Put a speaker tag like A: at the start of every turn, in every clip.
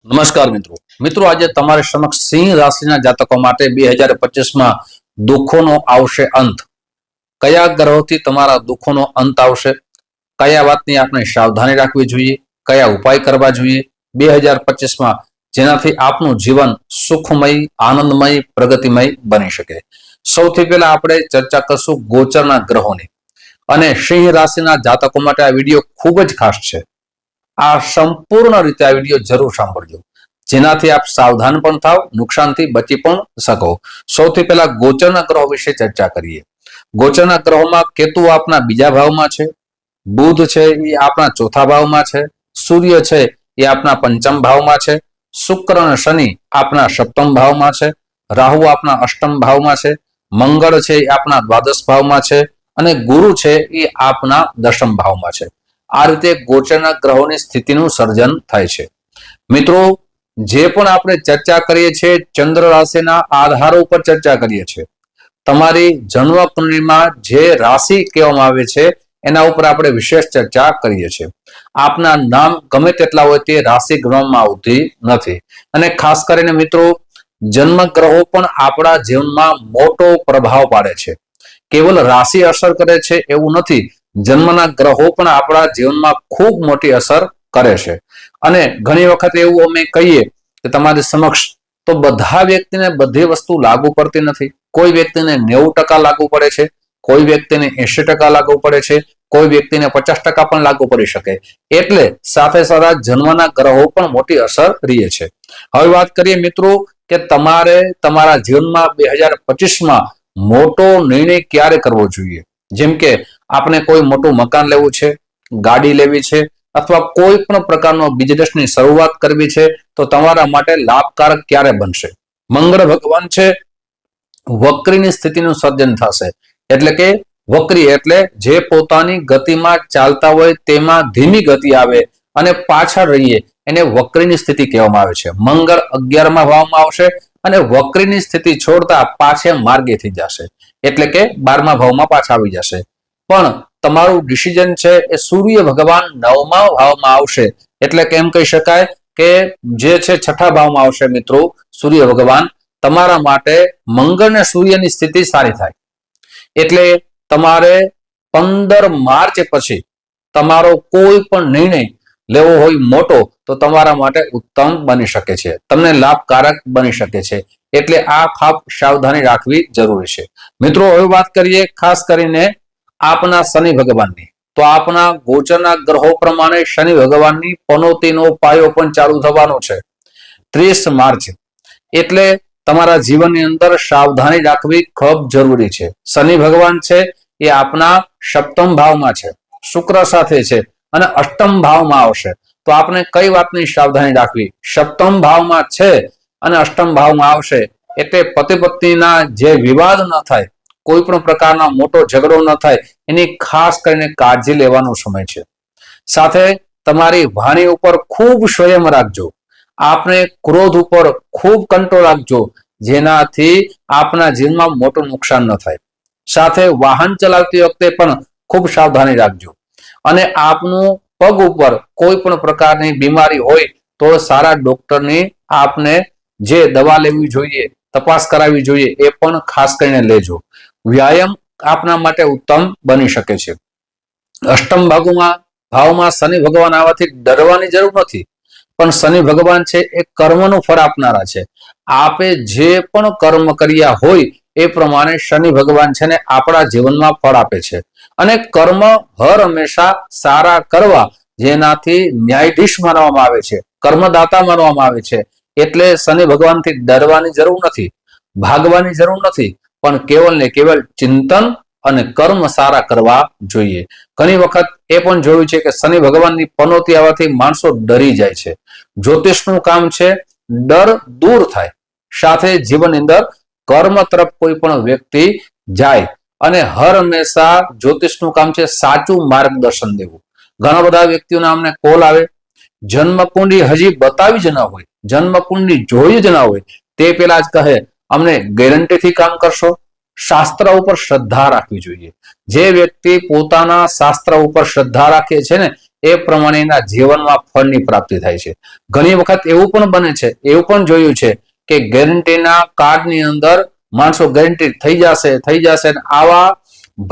A: નમસ્કાર મિત્રો આજે તમારી સમક્ષ સિંહ રાશિના જાતકો માટે 2025 માં દુઃખોનો આવશે અંત. કયા ગ્રહોથી તમારા દુઃખોનો અંત આવશે, કયા વાતની આપણે સાવધાની રાખવી જોઈએ, કયા ઉપાય કરવા જોઈએ 2025 માં, જેનાથી આપનું જીવન સુખમય, આનંદમય, પ્રગતિમય બની શકે. સૌથી પહેલા આપણે ચર્ચા કરશું ગોચરના ગ્રહોની. અને સિંહ રાશિના જાતકો માટે આ વિડીયો ખૂબ જ ખાસ છે. આ સંપૂર્ણ રીતે આ વિડીયો જરૂર સાંભળજો, જેનાથી આપ સાવધાન પણ થાવ, નુકસાનથી બચી પણ શકો. સૌથી પહેલા ગોચરના ગ્રહો વિશે ચર્ચા કરીએ. ગોચરના ગ્રહોમાં કેતુ આપના બીજા ભાવમાં છે, બુધ છે એ આપના ચોથા ભાવમાં છે, સૂર્ય છે એ આપના પંચમ ભાવમાં છે, શુક્ર અને શનિ આપના સપ્તમ ભાવમાં છે, રાહુ આપના અષ્ટમ ભાવમાં છે, મંગળ છે એ આપના દ્વાદશ ભાવમાં છે, અને ગુરુ છે એ આપના દશમ ભાવમાં છે. આ રીતે ગોચરના ગ્રહોની સ્થિતિનું સર્જન થાય છે. મિત્રો, જે પણ આપણે ચર્ચા કરીએ છીએ ચંદ્ર રાશિના આધારો ઉપર ચર્ચા કરીએ છીએ. તમારી જન્મ કુંડળીમાં જે રાશિ કહેવામાં આવે છે એના ઉપર આપણે વિશેષ ચર્ચા કરીએ છીએ. આપના નામ ગમે તેટલા હોય તે રાશિ ગણવામાં આવતી નથી. અને ખાસ કરીને મિત્રો, જન્મ ગ્રહો પણ આપણા જીવનમાં મોટો પ્રભાવ પાડે છે. કેવલ રાશિ અસર કરે છે એવું નથી, જન્મના ગ્રહો પણ આપણા જીવનમાં ખૂબ મોટી અસર કરે છે. અને ઘણી વખત એવું અમે કહીએ કે તમારી સમક્ષ, તો બધા વ્યક્તિને બધી વસ્તુ લાગુ પડતી નથી. કોઈ વ્યક્તિને 90% લાગુ પડે છે, કોઈ વ્યક્તિને 80% લાગુ પડે છે, કોઈ વ્યક્તિને 50% પણ લાગુ પડી શકે. એટલે સાથે સાથે જન્મના ગ્રહો પણ મોટી અસર રહે છે. હવે વાત કરીએ મિત્રો કે તમારે તમારા જીવનમાં 2025 માં મોટો નિર્ણય ક્યારે કરવો જોઈએ. જેમ કે આપણે કોઈ મોટું મકાન લેવું છે, ગાડી લેવી છે, અથવા કોઈ પણ પ્રકારનો બિઝનેસની શરૂઆત કરવી છે, તો તમારા માટે લાભકારક ક્યારે બનશે. મંગળ ભગવાન છે વક્રીની સ્થિતિનું સર્જન થશે. એટલે કે વક્રી એટલે જે પોતાની ગતિમાં ચાલતા હોય તેમાં ધીમી ગતિ આવે અને પાછળ રહીએ એને વક્રીની સ્થિતિ કહેવામાં આવે છે. મંગળ 11મા ભાવમાં આવશે અને વક્રીની સ્થિતિ છોડતા પાછે માર્ગે થઈ જશે. એટલે કે 12મા ભાવમાં પાછા આવી જશે. પણ તમારું ડિસિઝન છે એ સૂર્ય ભગવાન 9મા ભાવમાં આવશે. એટલે કે એમ કહી શકાય કે જે છે 6થા ભાવમાં આવશે મિત્રો સૂર્ય ભગવાન. તમારા માટે મંગળ અને સૂર્યની સ્થિતિ સારી થાય. એટલે તમારે 15 માર્ચ પછી તમારો કોઈ પણ નિર્ણય લેવો હોય મોટો, તો તમારા માટે ઉત્તમ બની શકે છે, તમને લાભકારક બની શકે છે. એટલે આ ખાસ સાવધાની રાખવી જરૂરી છે. મિત્રો, હવે વાત કરીએ ખાસ કરીને આપના શનિ ભગવાનની. તો આપના ગોચરના ગ્રહો પ્રમાણે શનિ ભગવાનની પનોતીનો પાયો પણ ચાલુ થવાનો છે 30 માર્ચ. એટલે તમારા જીવનની અંદર સાવધાની રાખવી ખૂબ જરૂરી છે. શનિ ભગવાન છે એ આપના સપ્તમ ભાવમાં છે, શુક્ર સાથે છે અને અષ્ટમ ભાવમાં આવશે. તો આપણે કઈ વાતની સાવધાની રાખવી? સપ્તમ ભાવમાં છે અને અષ્ટમ ભાવમાં આવશે એટલે પતિ પત્નીના જે વિવાદ ન થાય, કોઈ પણ પ્રકારનો મોટો ઝઘડો ન થાય, એની ખાસ કરીને કાળજી લેવાનો સમય છે. સાથે તમારી વાણી ઉપર ખૂબ સંયમ રાખજો. આપણે ક્રોધ ઉપર ખૂબ કંટ્રોલ રાખજો, જેનાથી આપના જીવનમાં મોટું નુકસાન ન થાય. સાથે વાહન ચલાવતી વખતે પણ ખૂબ સાવધાની રાખજો. અને આપનું પગ ઉપર કોઈ પણ પ્રકારની બીમારી હોય તો સારા ડોક્ટરની આપને જે દવા લેવી જોઈએ, તપાસ કરાવવી જોઈએ, એ પણ ખાસ કરીને લેજો. વ્યાયામ આપના માટે ઉત્તમ બની શકે છે. અષ્ટમ ભાવમાં શનિ ભગવાન આવવાથી ડરવાની જરૂર નથી. પણ શનિ ભગવાન છે એ કર્મનું ફળ આપનારા છે. આપે જે પણ કર્મ કર્યા હોય એ પ્રમાણે શનિ ભગવાન છે ને આપણા જીવનમાં ફળ આપે છે. અને કર્મ હર હંમેશા સારા કરવા, જેનાથી ન્યાયાધીશ માનવામાં આવે છે, કર્મદાતા માનવામાં આવે છે. એટલે શનિ ભગવાનથી ડરવાની જરૂર નથી, ભાગવાની જરૂર નથી, પણ કેવલ ને કેવલ ચિંતન અને કર્મ સારા કરવા જોઈએ. ઘણી વખત એ પણ જોયું છે કે શનિ ભગવાનની પનોતી આવવાથી માણસો ડરી જાય છે. જ્યોતિષનું કામ છે ડર દૂર થાય. સાથે જીવનની અંદર કર્મ તરફ કોઈ પણ વ્યક્તિ જાય. અને હર હંમેશા જ્યોતિષનું કામ છે સાચું માર્ગદર્શન દેવું. ઘણા બધા વ્યક્તિઓના અમને કોલ આવે, જન્મકુંડળી હજી બતાવી જ ના હોય, જન્મકુંડળી જોઈ જ ના હોય, તે પેલા જ કહે અમને ગેરંટીથી કામ કરશો. શાસ્ત્ર ઉપર શ્રદ્ધા રાખવી જોઈએ. જે વ્યક્તિ પોતાના શાસ્ત્ર ઉપર શ્રદ્ધા રાખે છે ને એ પ્રમાણેના જીવનમાં ફળની પ્રાપ્તિ થાય છે. ઘણી વખત એવું પણ બને છે, એવું પણ જોયું છે કે ગેરંટીના કાર્ડની અંદર માણસો ગેરંટી થઈ જશે આવા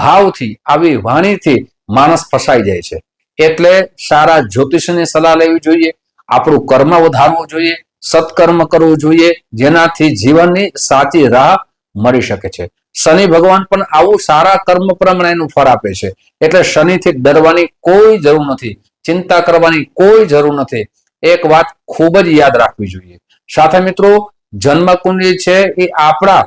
A: ભાવથી, આવી વાણીથી માણસ ફસાઈ જાય છે. એટલે સારા જ્યોતિષની સલાહ લેવી જોઈએ, આપણું કર્મ વધારવું જોઈએ, સત્કર્મ કરવું જોઈએ, જેનાથી જીવનની સાચી રાહ મળી શકે છે. શનિ ભગવાન પણ આવું સારા કર્મ પ્રમાણે એનું ફળ આપે છે. એટલે શનિથી ડરવાની કોઈ જરૂર નથી, ચિંતા કરવાની કોઈ જરૂર નથી. એક વાત ખૂબ જ યાદ રાખવી જોઈએ. સાથે મિત્રો, જન્મકુંડળી છે એ આપણા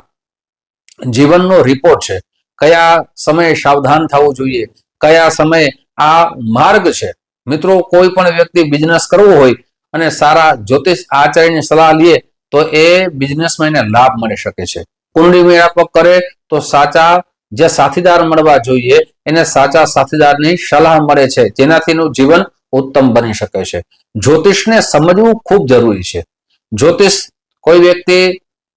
A: જીવનનો રિપોર્ટ છે. કયા સમયે સાવધાન થવું જોઈએ, કયા સમયે આ માર્ગ છે. મિત્રો, કોઈ પણ વ્યક્તિ બિઝનેસ કરવો હોય અને સારા જ્યોતિષ આચાર્યની સલાહ લે તો એ બિઝનેસમાં એને લાભ મળી શકે છે. કુંડળી મેળાપક કરે તો સાચા જે સાથીદાર મળવા જોઈએ એને સાચા સાથીદારની સલાહ મળે છે, જેનાથી એનું જીવન ઉત્તમ બની શકે છે. જ્યોતિષને સમજવું ખૂબ જરૂરી છે. જ્યોતિષ કોઈ વ્યક્તિ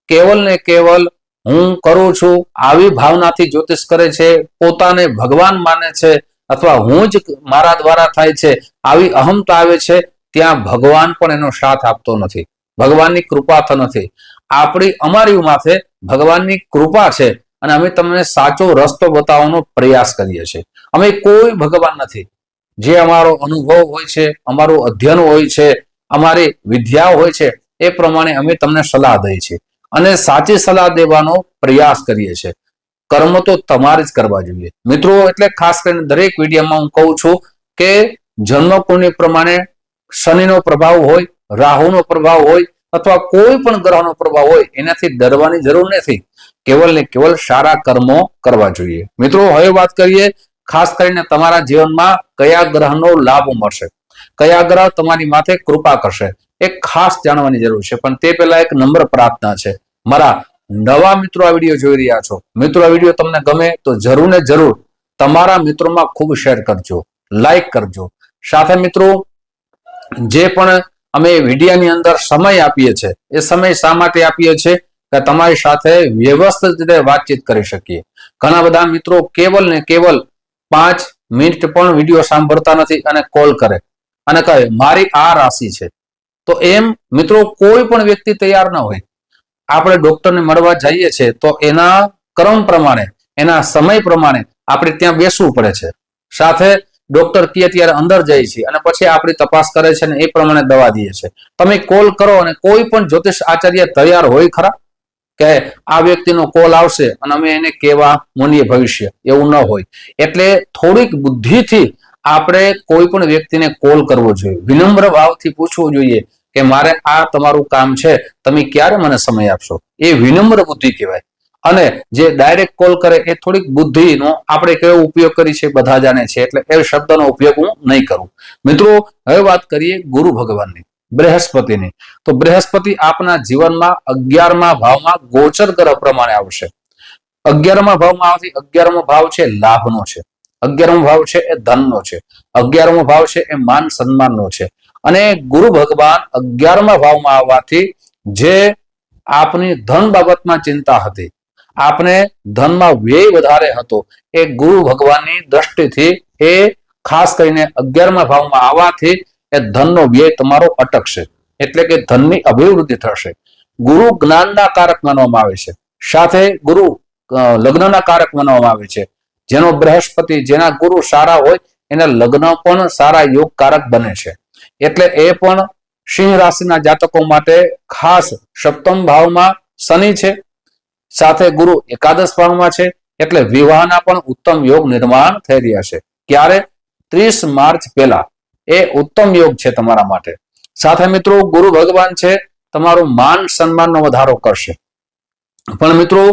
A: કેવલ ને કેવલ હું કરું છું આવી ભાવનાથી જ્યોતિષ કરે છે, પોતાને ભગવાન માને છે, અથવા હું જ મારા દ્વારા થાય છે આવી અહમતા આવે છે, ત્યાં ભગવાન પણ એનો સાથ આપતો નથી. ભગવાનની કૃપા તો નથી. અમારી માથે ભગવાનની કૃપા છે અને અમે તમને સાચો રસ્તો બતાવવાનો પ્રયાસ કરીએ છીએ. અમે કોઈ ભગવાન નથી. જે અમારો અનુભવ હોય છે, અમારું અધ્યયન હોય છે, અમારી વિદ્યાઓ હોય છે, એ પ્રમાણે અમે તમને સલાહ દઈએ છીએ અને સાચી સલાહ દેવાનો પ્રયાસ કરીએ છીએ. કર્મ તો તમારે જ કરવા જોઈએ મિત્રો. એટલે ખાસ કરીને દરેક વિડીયોમાં હું કહું છું કે જન્મકુંડળી પ્રમાણે શનિનો પ્રભાવ હોય, રાહુનો પ્રભાવ હોય અથવા કોઈ પણ ગ્રહનો પ્રભાવ હોય, એનાથી ડરવાની જરૂર નથી. કેવલ ને કેવલ સારા કર્મો કરવા જોઈએ. મિત્રો, હવે વાત કરીએ ખાસ કરીને તમારા જીવનમાં કયા ગ્રહનો લાભ મળશે, કયા ગ્રહ તમારી માથે કૃપા કરશે, એ ખાસ જાણવાની જરૂર છે. પણ તે પહેલા એક નમ્ર પ્રાર્થના છે. મારા નવા મિત્રો આ વિડીયો જોઈ રહ્યા છો, મિત્રો આ વિડીયો તમને ગમે તો જરૂર ને જરૂર તમારા મિત્રોમાં ખૂબ શેર કરજો, લાઈક કરજો. સાથે મિત્રો, જે પણ અમે વિડીયાની અંદર સમય આપીએ છીએ એ સમય શા માટે આપીએ છીએ કે તમારી સાથે વ્યવસ્થિત રીતે વાતચીત કરી શકીએ. ઘણા બધા મિત્રો કેવલ ને કેવલ 5 મિનિટ પણ વિડીયો સાંભળતા નથી અને કોલ કરે અને કહે મારી આ રાશિ છે. તો એમ મિત્રો કોઈ પણ વ્યક્તિ તૈયાર ન હોય. આપણે ડોક્ટરને મળવા જઈએ છીએ તો એના ક્રમ પ્રમાણે, એના સમય પ્રમાણે આપણે ત્યાં બેસવું પડે છે. સાથે ડોક્ટર કહે ત્યારે અંદર જાય છે અને પછી આપણી તપાસ કરે છે અને એ પ્રમાણે દવા દે છે. તમે કોલ કરો અને કોઈ પણ જ્યોતિષ આચાર્ય તૈયાર હોય ખરા કે આ વ્યક્તિનો કોલ આવશે અને અમે એને કહેવા મુનિએ ભવિષ્ય? એવું ન હોય. એટલે થોડીક બુદ્ધિથી આપણે કોઈ પણ વ્યક્તિને કોલ કરવો જોઈએ, વિનમ્ર ભાવથી પૂછવું જોઈએ કે મારે આ તમારું કામ છે, તમે ક્યારે મને સમય આપશો? એ વિનમ્ર બુદ્ધિ કહેવાય. અને જે ડાયરેક્ટ કોલ કરે એ થોડીક બુદ્ધિનો આપણે કેવો ઉપયોગ કરી છે બધા જાણે છે, એટલે એ શબ્દનો ઉપયોગ હું નહીં કરું. મિત્રો, હવે વાત કરીએ ગુરુ ભગવાનની, બૃહસ્પતિની. તો બૃહસ્પતિ આપના જીવનમાં 11મા ભાવમાં ગોચર ગ્રહ પ્રમાણે આવશે. 11મા ભાવમાં આવતી, 11મો ભાવ છે લાભનો છે, 11મો ભાવ છે એ ધનનો છે, 11મો ભાવ છે એ માન સન્માનનો છે. અને ગુરુ ભગવાન 11મા ભાવમાં આવવાથી જે આપની ધન બાબતમાં ચિંતા હતી, આપને ધનમાં વ્યય વધારે હતો, એ ગુરુ ભગવાનની દ્રષ્ટિથી એ ખાસ કરીને 11મા ભાવમાં આવવાથી એ ધનનો વ્યય તમારો અટકશે. એટલે કે ધનની અભિવૃદ્ધિ થશે. ગુરુ જ્ઞાનના કારક માનવામાં આવે છે. સાથે ગુરુ લગ્નના કારક માનવામાં આવે છે. જેનો બૃહસ્પતિ, જેના ગુરુ સારા હોય એના લગ્ન પણ સારા યોગ કારક બને છે. એટલે એ પણ સિંહ રાશિના જાતકો માટે ખાસ 7મ ભાવમાં શનિ છે, સાથે ગુરુ એકાદશ ભાવમાં છે. એટલે વિવાહના પણ ઉત્તમ યોગ નિર્માણ થઈ રહ્યા છે. ક્યારે? 30 માર્ચ પહેલા એ ઉત્તમ યોગ છે તમારા માટે. સાથે મિત્રો, ગુરુ ભગવાન છે તમારું માન સન્માનનો વધારો કરશે. પણ મિત્રો,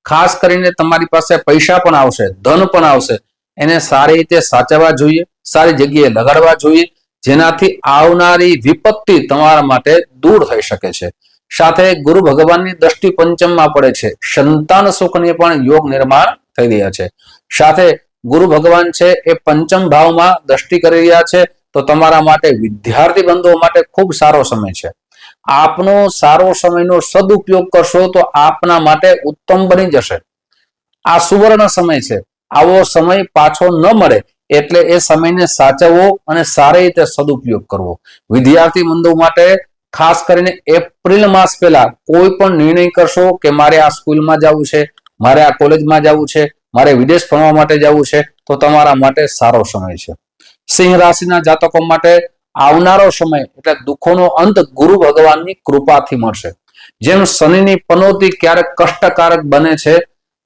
A: ખાસ કરીને તમારી પાસે પૈસા પણ આવશે, ધન પણ આવશે. એને સારી રીતે સાચવવા જોઈએ, સારી જગ્યાએ લગાડવા જોઈએ, જેનાથી આવનારી વિપત્તિ તમારા માટે દૂર થઈ શકે છે. સાથે ગુરુ ભગવાનની દ્રષ્ટિ પંચમમાં પડે છે. સંતાન સુખને પણ યોગ નિર્માણ થઈ રહ્યા છે. સાથે ગુરુ ભગવાન છે એ 5મ ભાવમાં દ્રષ્ટિ કરી રહ્યા છે. તો તમારા માટે, વિદ્યાર્થી બંધુઓ માટે ખૂબ સારો સમય છે. આપનો સારો સમયનો સદુપયોગ કરશો તો આપના માટે ઉત્તમ બની જશે. આ સુવર્ણ સમય છે. આવો સમય પાછો ન મળે એટલે એ સમયને સાચવવો અને સારી રીતે સદુપયોગ કરવો. વિદ્યાર્થી બંધુ માટે ખાસ કરીને એપ્રિલ માસ પહેલા કોઈ પણ નિર્ણય કરશો કે મારે આ સ્કૂલમાં જવું છે, મારે આ કોલેજમાં જવું છે, મારે વિદેશ ભણવા માટે જવું છે, તો તમારા માટે સારો સમય છે. સિંહ રાશિના જાતકો માટે આવનારો સમય એટલે દુઃખોનો અંત ગુરુ ભગવાનની કૃપાથી મળશે. જેમ શનિની પનોતી ક્યારેક કષ્ટકારક બને છે,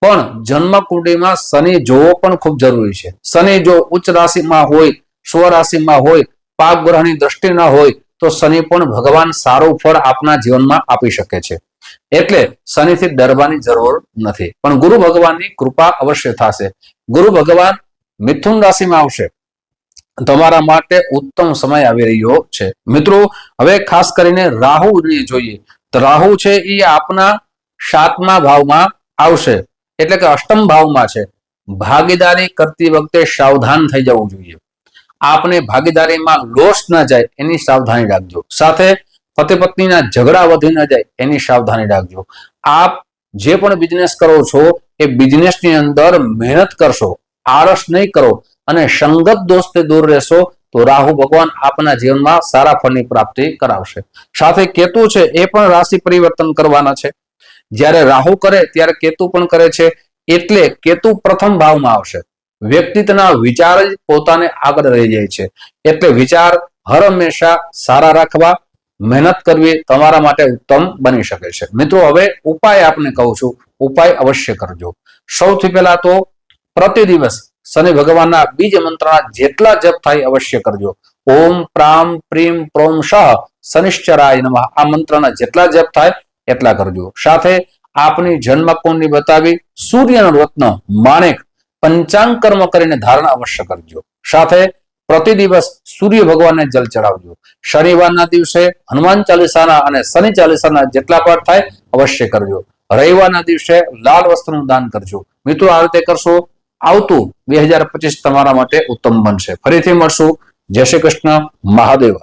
A: પણ જન્મ કુંડળીમાં શનિ જોવો પણ ખૂબ જરૂરી છે. શનિ જો ઉચ્ચ રાશિમાં હોય, સ્વરાશિમાં હોય, પાક ગ્રહની દ્રષ્ટિ ન હોય તો શનિ પણ ભગવાન સારું ફળ આપના જીવનમાં આપી શકે છે. એટલે શનિથી ડરવાની જરૂર નથી, પણ ગુરુ ભગવાનની કૃપા અવશ્ય થશે. ગુરુ ભગવાન મિથુન રાશિમાં આવશે, તમારા માટે ઉત્તમ સમય આવી રહ્યો છે. મિત્રો હવે ખાસ કરીને રાહુ જોઈએ તો રાહુ છે એ આપના 7મા ભાવમાં આવશે, એટલે કે અષ્ટમ ભાવમાં છે. ભાગીદારી કરતી વખતે સાવધાન થઈ જવું જોઈએ. આપને ભાગીદારીમાં લોસ ન જાય એની સાવધાની રાખજો. સાથે પતિ પત્નીના ઝઘડા વધી ન જાય એની સાવધાની રાખજો. આપ જે પણ બિઝનેસ કરો છો એ બિઝનેસની અંદર મહેનત કરશો, આળસ નહીં કરો અને સંગત દોસ્તથી દૂર રહેશો તો રાહુ ભગવાન આપના જીવનમાં સારા ફળની પ્રાપ્તિ કરાવશે. સાથે કેતુ છે એ પણ રાશિ પરિવર્તન કરવાના છે. જ્યારે રાહુ કરે ત્યારે કેતુ પણ કરે છે, એટલે કેતુ પ્રથમ ભાવમાં આવશે. વ્યક્તિત્વના વિચાર જ પોતાને આગળ રહી જાય છે, એટલે વિચાર હર હંમેશા સારા રાખવા, મહેનત કરવી તમારા માટે ઉત્તમ બની શકે છે. મિત્રો હવે ઉપાય આપને કહું છું, ઉપાય અવશ્ય કરજો. સૌથી પહેલા તો પ્રતિ દિવસ શનિ ભગવાનના બીજ મંત્રના જેટલા જપ થાય અવશ્ય કરજો. ઓમ પ્રામ પ્રીમ પ્રોમ શઃ શનિશ્ચરાય નમઃ આ મંત્રના જેટલા જપ થાય એટલા કરજો. સાથે આપની જન્મ કુંડળી બતાવી સૂર્યનો રત્ન માણેક પંચાંગ કર્મ કરીને ધારણ અવશ્ય કરજો. સાથે પ્રતિ દિવસ સૂર્ય ભગવાનને જલ ચડાવજો. શનિવારના દિવસે હનુમાન ચાલીસાના અને શનિ ચાલીસાના જેટલા પાઠ થાય અવશ્ય કરજો. રવિવારના દિવસે લાલ વસ્ત્રનું દાન કરજો. મિત્રો આ રીતે કરશો, આવતું 2025 તમારા માટે ઉત્તમ બનશે. ફરીથી મળશું. જય શ્રી કૃષ્ણ. મહાદેવ.